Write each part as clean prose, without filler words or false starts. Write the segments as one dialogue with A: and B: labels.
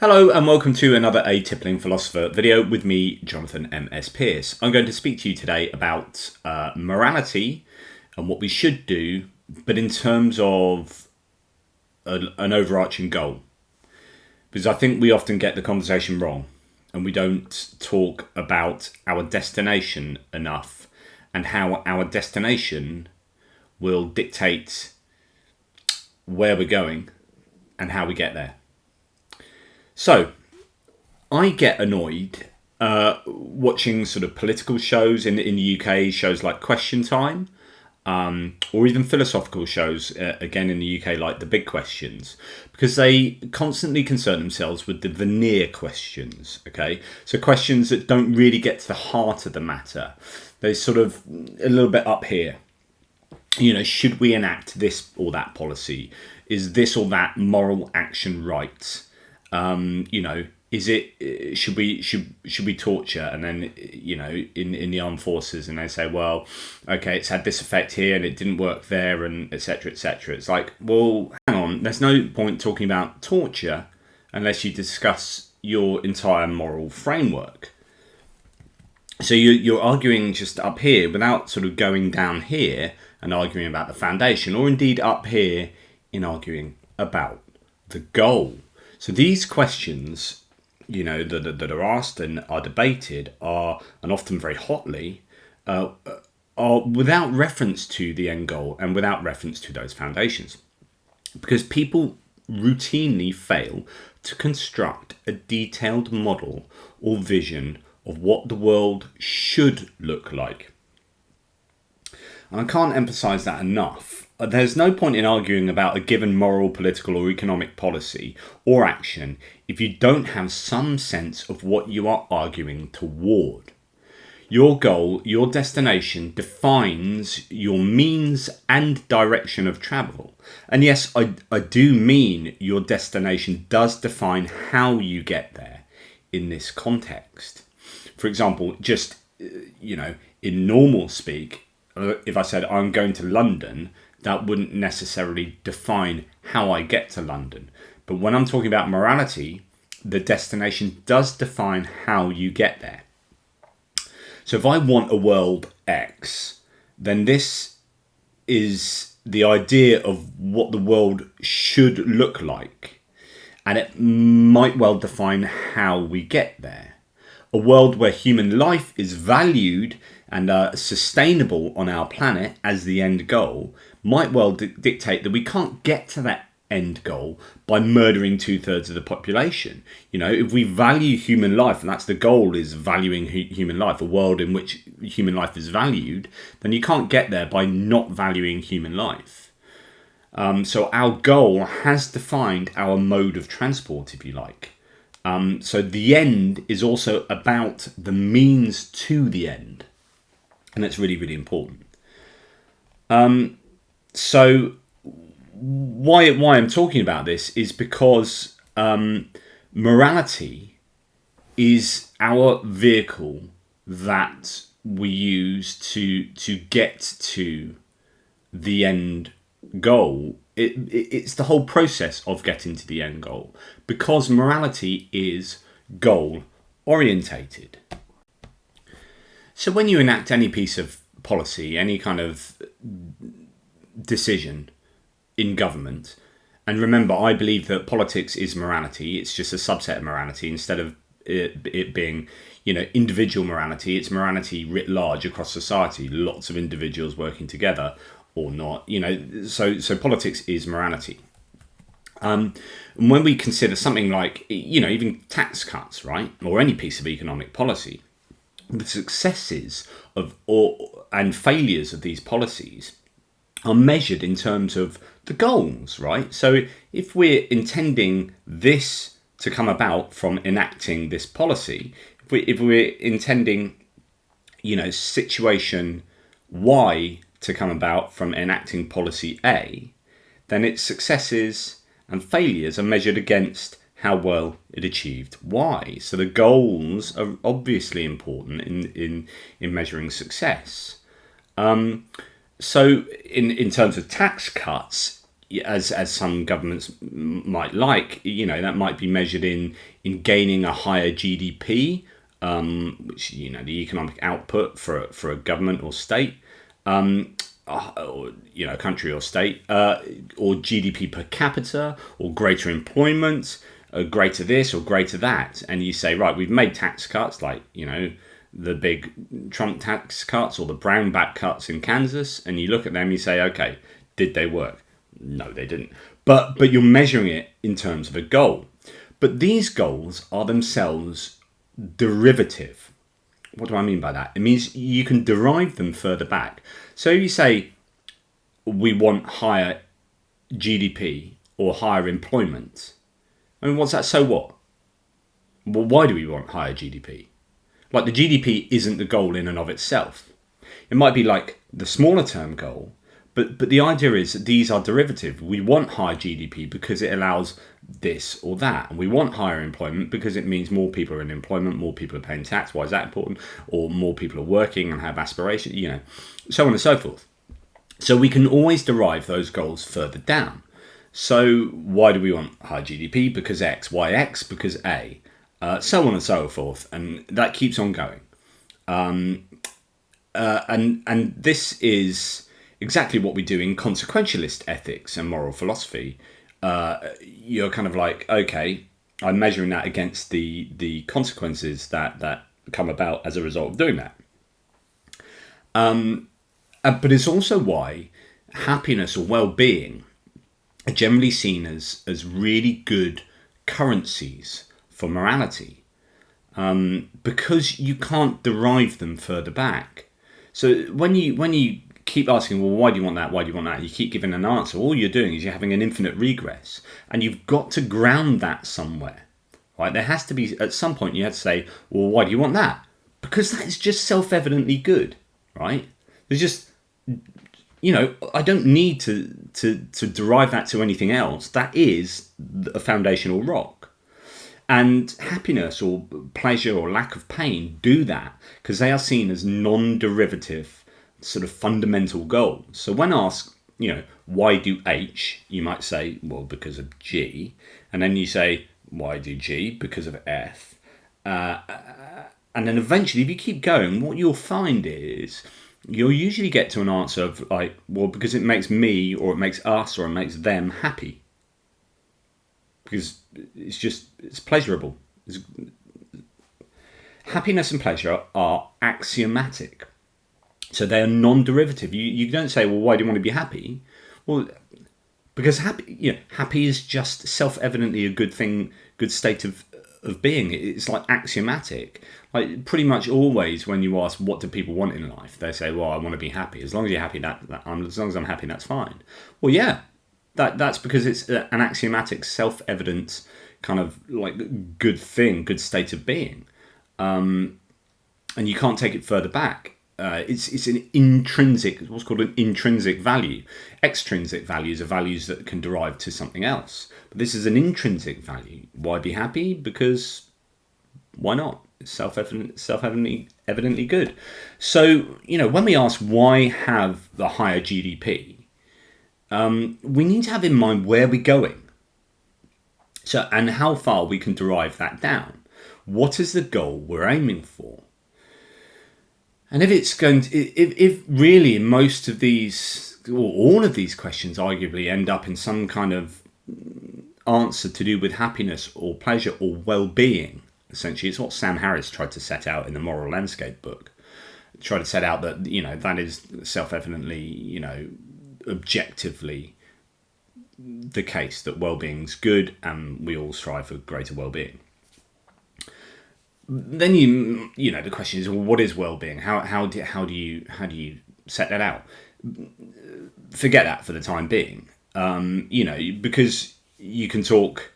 A: Hello and welcome to another A Tippling Philosopher video with me, Jonathan M.S. Pearce. I'm going to speak to you today about morality and what we should do, but in terms of an overarching goal. Because I think we often get the conversation wrong and we don't talk about our destination enough and how our destination will dictate where we're going and how we get there. So, I get annoyed watching sort of political shows in the UK, shows like Question Time, or even philosophical shows, again in the UK, like The Big Questions, because they constantly concern themselves with the veneer questions, okay? So questions that don't really get to the heart of the matter. They're sort of a little bit up here. You know, should we enact this or that policy? Is this or that moral action right? Is it should we torture? And then, in the armed forces, and they say, well, okay, it's had this effect here and it didn't work there, and etc. etc. It's like, well, hang on, there's no point talking about torture unless you discuss your entire moral framework. So you're arguing just up here without sort of going down here and arguing about the foundation, or indeed up here in arguing about the goal. So these questions, that are asked and are debated and often very hotly, are without reference to the end goal and without reference to those foundations. Because people routinely fail to construct a detailed model or vision of what the world should look like. And I can't emphasize that enough. There's no point in arguing about a given moral, political or economic policy or action if you don't have some sense of what you are arguing toward. Your goal, your destination defines your means and direction of travel. And yes, I do mean your destination does define how you get there in this context. For example, just, in normal speak, if I said I'm going to London, that wouldn't necessarily define how I get to London. But when I'm talking about morality, the destination does define how you get there. So if I want a world X, then this is the idea of what the world should look like. And it might well define how we get there. A world where human life is valued and sustainable on our planet as the end goal might well dictate that we can't get to that end goal by murdering 2/3 of the population. If we value human life, and that's the goal, is valuing human life, a world in which human life is valued, then you can't get there by not valuing human life. So our goal has defined our mode of transport, if you like. So the end is also about the means to the end. And that's really, really important. So why I'm talking about this is because morality is our vehicle that we use to get to the end goal. It's the whole process of getting to the end goal, because morality is goal orientated. So when you enact any piece of policy, any kind of decision in government, and remember, I believe that politics is morality. It's just a subset of morality. Instead of it being, individual morality, it's morality writ large across society. Lots of individuals working together or not. So politics is morality. And when we consider something like, even tax cuts, right, or any piece of economic policy, the successes and failures of these policies are measured in terms of the goals, right? So if we're intending this to come about from enacting this policy, if we're intending, situation Y to come about from enacting policy A, then its successes and failures are measured against how well it achieved Y. So the goals are obviously important in measuring success. So in terms of tax cuts, as some governments might like, that might be measured in gaining a higher GDP, which the economic output for a government or state, or country or state, or GDP per capita, or greater employment, greater this or greater that. And you say, right, we've made tax cuts like the big Trump tax cuts or the Brownback cuts in Kansas, and you look at them, you say, okay, did they work? No, they didn't. But you're measuring it in terms of a goal. But these goals are themselves derivative. What do I mean by that? It means you can derive them further back. So you say we want higher GDP or higher employment. I mean, what's that? So what? Well, why do we want higher GDP? Like, the GDP isn't the goal in and of itself. It might be like the smaller term goal, but the idea is that these are derivative. We want higher GDP because it allows this or that. And we want higher employment because it means more people are in employment, more people are paying tax. Why is that important? Or more people are working and have aspirations, so on and so forth. So we can always derive those goals further down. So why do we want higher GDP? Because X. Why X? Because A. So on and so forth. And that keeps on going. And this is exactly what we do in consequentialist ethics and moral philosophy. You're kind of like, okay, I'm measuring that against the consequences that come about as a result of doing that. But it's also why happiness or well-being are generally seen as really good currencies for morality, because you can't derive them further back. So when you keep asking, well, why do you want that? Why do you want that? You keep giving an answer. All you're doing is you're having an infinite regress, and you've got to ground that somewhere, right? There has to be, at some point, you have to say, well, why do you want that? Because that is just self-evidently good, right? There's just, I don't need to derive that to anything else. That is a foundational rock. And happiness or pleasure or lack of pain do that because they are seen as non-derivative sort of fundamental goals. So when asked, why do H, you might say, well, because of G. And then you say, why do G? Because of F. And then eventually, if you keep going, what you'll find is you'll usually get to an answer of like, well, because it makes me or it makes us or it makes them happy. Because it's pleasurable. Happiness and pleasure are axiomatic. So they are non-derivative. You don't say, well, why do you want to be happy? Well, because happy is just self-evidently a good thing, good state of being. It's like axiomatic. Like pretty much always when you ask what do people want in life, they say, well, I want to be happy. As long as you're happy, as long as I'm happy, that's fine. Well, yeah. That's because it's an axiomatic, self-evident kind of like good thing, good state of being, and you can't take it further back. It's an intrinsic, what's called an intrinsic value. Extrinsic values are values that can derive to something else, but this is an intrinsic value. Why be happy? Because why not? It's self-evidently good. So when we ask why have the higher GDP. We need to have in mind where we're going. So, and how far we can derive that down. What is the goal we're aiming for? And if it's going to, if really in most of these, or all of these questions arguably end up in some kind of answer to do with happiness or pleasure or well-being, essentially, it's what Sam Harris tried to set out in the Moral Landscape book. Tried to set out that, that is self-evidently, objectively the case that well-being's good and we all strive for greater well-being. Then the question is, well, what is well-being? How do you set that out? Forget that for the time being. Because you can talk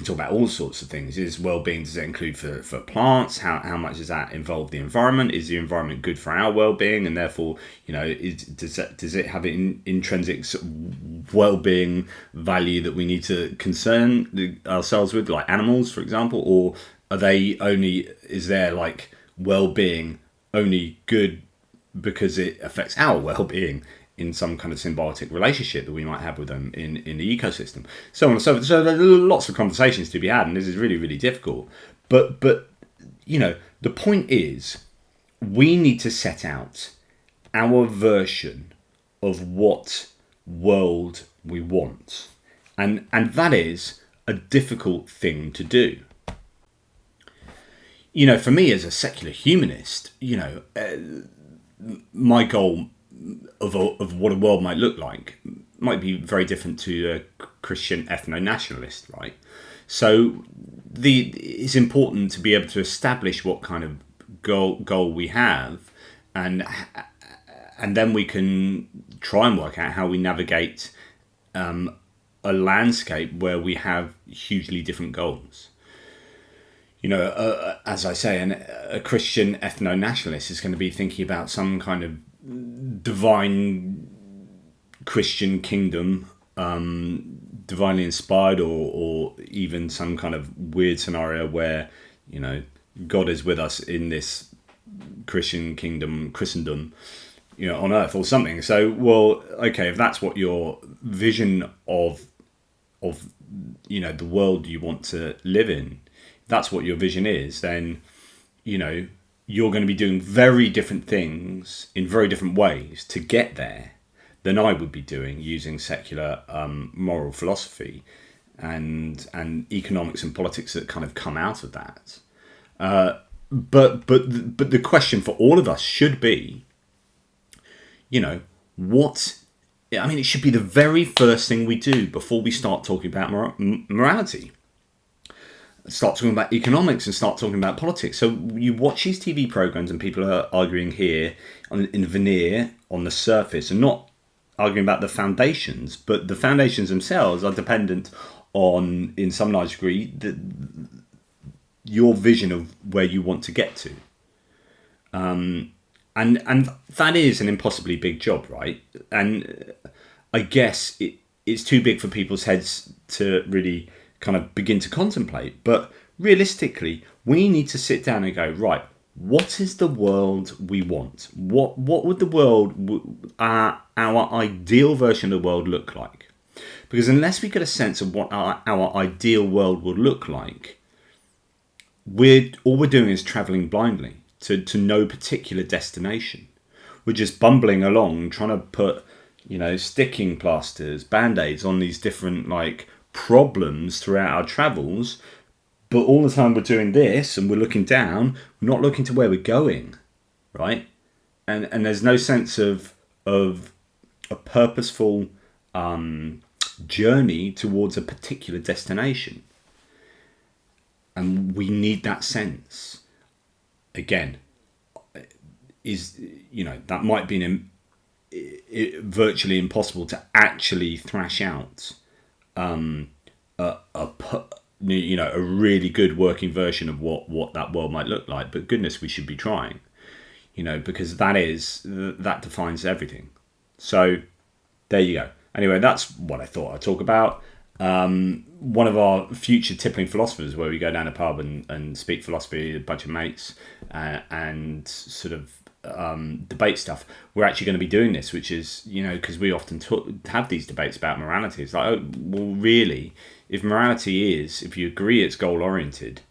A: about all sorts of things. Is well-being, does it include for plants? How much does that involve the environment? Is the environment good for our well-being? And therefore, does it have an intrinsic well-being value that we need to concern ourselves with, like animals, for example? Or is their like well-being only good because it affects our well-being in some kind of symbiotic relationship that we might have with them in the ecosystem, so on and so forth. So there are lots of conversations to be had, and this is really, really difficult. But the point is, we need to set out our version of what world we want, and that is a difficult thing to do. For me as a secular humanist, my goal of what a world might look like might be very different to a Christian ethno-nationalist, right? So it's important to be able to establish what kind of goal we have, and then we can try and work out how we navigate a landscape where we have hugely different goals. As I say, a Christian ethno-nationalist is going to be thinking about some kind of divine Christian kingdom, divinely inspired, or even some kind of weird scenario where God is with us in this Christian kingdom, Christendom, on earth or something. So, well, okay, if that's what your vision of the world you want to live in, if that's what your vision is, then you're going to be doing very different things in very different ways to get there than I would be doing using secular moral philosophy and economics and politics that kind of come out of that. But the question for all of us should be, it should be the very first thing we do before we start talking about morality. Start talking about economics and start talking about politics. So you watch these TV programs and people are arguing here in veneer on the surface and not arguing about the foundations, but the foundations themselves are dependent on, in some large degree, your vision of where you want to get to. And that is an impossibly big job, right? And I guess it's too big for people's heads to really kind of begin to contemplate. But realistically, we need to sit down and go, right, what is the world we want? What would the world, our ideal version of the world look like? Because unless we get a sense of what our ideal world would look like, all we're doing is travelling blindly to no particular destination. We're just bumbling along, trying to put, sticking plasters, band-aids on these different problems throughout our travels. But all the time we're doing this and we're looking down, we're not looking to where we're going, right? And there's no sense of a purposeful journey towards a particular destination. And we need that sense. Again, that might be virtually impossible to actually thrash out a really good working version of what that world might look like. But goodness, we should be trying, because that defines everything. So there you go. Anyway, that's what I thought I'd talk about. One of our future tippling philosophers, where we go down a pub and speak philosophy with a bunch of mates and sort of debate stuff. We're actually going to be doing this, which is, because we often have these debates about morality. It's like, oh, well, really, if morality is, if you agree it's goal oriented,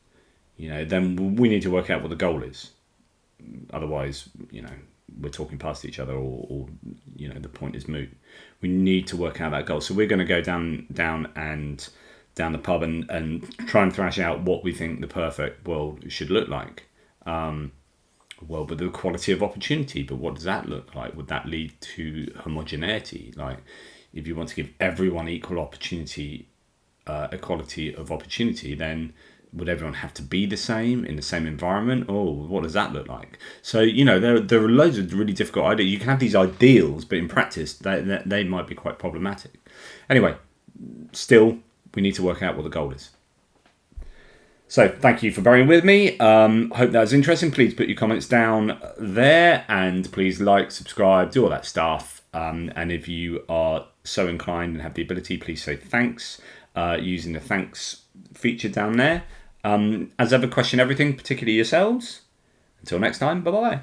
A: then we need to work out what the goal is. Otherwise, we're talking past each other, or the point is moot. We need to work out that goal. So we're going to go down the pub and try and thrash out what we think the perfect world should look like. With the equality of opportunity, but what does that look like? Would that lead to homogeneity? Like, if you want to give everyone equal opportunity, equality of opportunity, then would everyone have to be the same in the same environment? Or what does that look like? So, there are loads of really difficult ideas. You can have these ideals, but in practice, they might be quite problematic. Anyway, still, we need to work out what the goal is. So thank you for bearing with me. Hope that was interesting. Please put your comments down there, and please like, subscribe, do all that stuff. And if you are so inclined and have the ability, please say thanks using the thanks feature down there. As ever, question everything, particularly yourselves. Until next time, bye-bye.